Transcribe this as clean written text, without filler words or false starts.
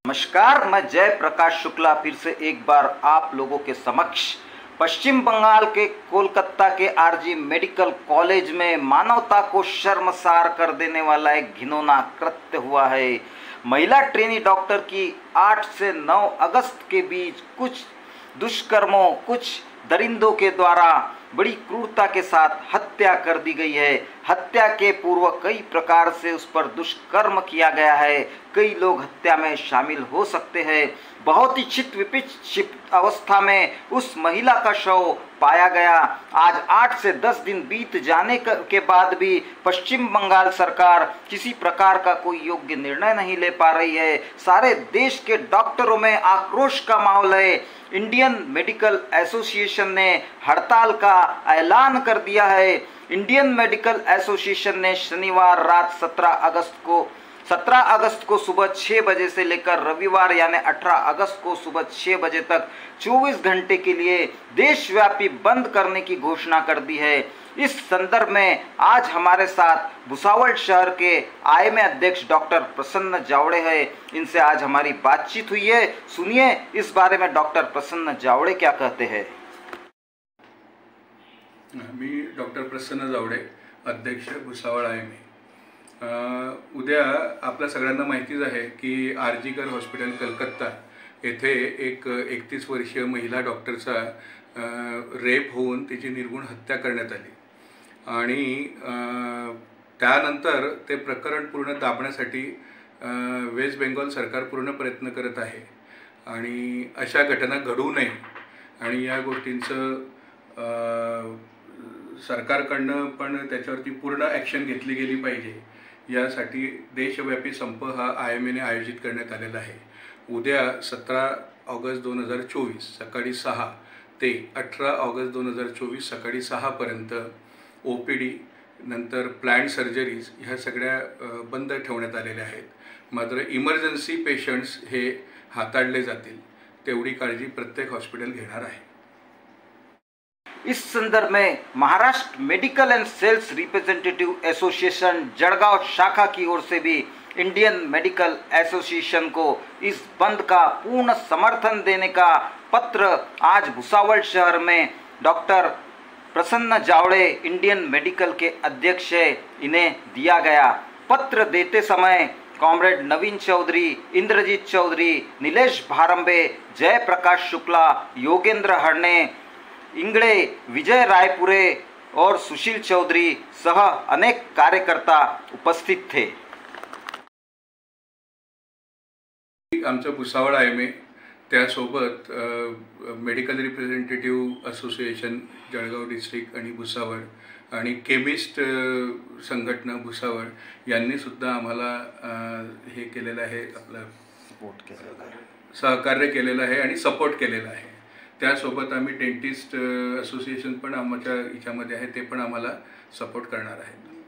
नमस्कार, मैं जय प्रकाश शुक्ला फिर से एक बार आप लोगों के समक्ष। पश्चिम बंगाल के कोलकाता के आरजी मेडिकल कॉलेज में मानवता को शर्मसार कर देने वाला एक घिनौना कृत्य हुआ है। महिला ट्रेनी डॉक्टर की 8 से 9 अगस्त के बीच कुछ दुष्कर्मों, कुछ दरिंदों के द्वारा बड़ी क्रूरता के साथ हत्या कर दी गई है। हत्या के पूर्व कई प्रकार से उस पर दुष्कर्म किया गया है। कई लोग हत्या में शामिल हो सकते हैं। बहुत ही क्षिप्त अवस्था में उस महिला का शव पाया गया। आज 8 से 10 दिन बीत जाने के बाद भी पश्चिम बंगाल सरकार किसी प्रकार का कोई योग्य निर्णय नहीं ले पा रही है। सारे देश के डॉक्टरों में आक्रोश का माहौल है। इंडियन मेडिकल एसोसिएशन ने हड़ताल का ऐलान कर दिया है। इंडियन मेडिकल एसोसिएशन ने शनिवार रात 17 अगस्त को सुबह 6 बजे से लेकर रविवार यानी 18 अगस्त को सुबह 6 बजे तक 24 घंटे के लिए देशव्यापी बंद करने की घोषणा कर दी है। इस संदर्भ में आज हमारे साथ भुसावल शहर के आईएमए अध्यक्ष डॉक्टर प्रसन्न जावड़े हैं। इनसे आज हमारी बातचीत हुई है। सुनिए इस बारे में डॉक्टर प्रसन्न जावड़े क्या कहते हैं। मी डॉक्टर प्रसन्न जावड़े, अध्यक्ष भुसावळ आयएमए। उद्या आपल्या सगळ्यांना माहितीच आहे की आरजीकर हॉस्पिटल कलकत्ता येथे एक 31 वर्षीय महिला डॉक्टरचा रेप होऊन तिची निर्गुण हत्या करण्यात आली आणि त्यानंतर ते प्रकरण पूर्ण दाबण्यासाठी वेस्ट बेंगॉल सरकार पूर्ण प्रयत्न करत आहे आणि अशा घटना घडू नये आणि या गोष्टींचं सरकारकडनं पण त्याच्यावरती पूर्ण ॲक्शन घेतली गेली पाहिजे यासाठी देशव्यापी संप हा आयएमएने आयोजित करण्यात आलेला आहे। उद्या 17 ऑगस्ट 2024 सकाळी 6 ते 18 ऑगस्ट 2024 सकाळी 6 पर्यंत ओपीडी नंतर प्लॅन्ड सर्जरीज ह्या सगळ्या बंद ठेवण्यात आलेल्या आहेत। मात्र इमर्जन्सी पेशंट्स हे हाताळले जातील तेवढी काळजी प्रत्येक हॉस्पिटल घेणार आहे। इस संदर्भ में Maharashtra medical and sales representative association Jalgaon शाखा की ओर से भी इंडियन मेडिकल एसोसिएशन को इस बंद का पूर्ण समर्थन देने का पत्र आज भुसावल शहर में डॉक्टर प्रसन्न जावड़े इंडियन मेडिकल के अध्यक्ष है इन्हें दिया गया। पत्र देते समय कॉमरेड नवीन चौधरी, इंद्रजीत चौधरी, नीलेश भारंबे, जय प्रकाश शुक्ला, योगेंद्र हरणे, इंगड़े, विजय रायपुरे और सुशील चौधरी सह अनेक कार्यकर्ता उपस्थित थे। आमचं भुसावळ आयएमए त्यासोबत medical representative association Jalgaon district आणि भुसावळ आणि केमिस्ट संघटना भुसावळ यांनी सुद्धा आम्हाला हे केलेलं आहे, आपलं सहकार्य केलेलं आहे आणि सपोर्ट केलेला आहे। त्यासोबत आम्ही डेंटिस्ट असोसिएशन पण आमच्या याच्यामध्ये आहे, ते पण आम्हाला सपोर्ट करणार आहेत।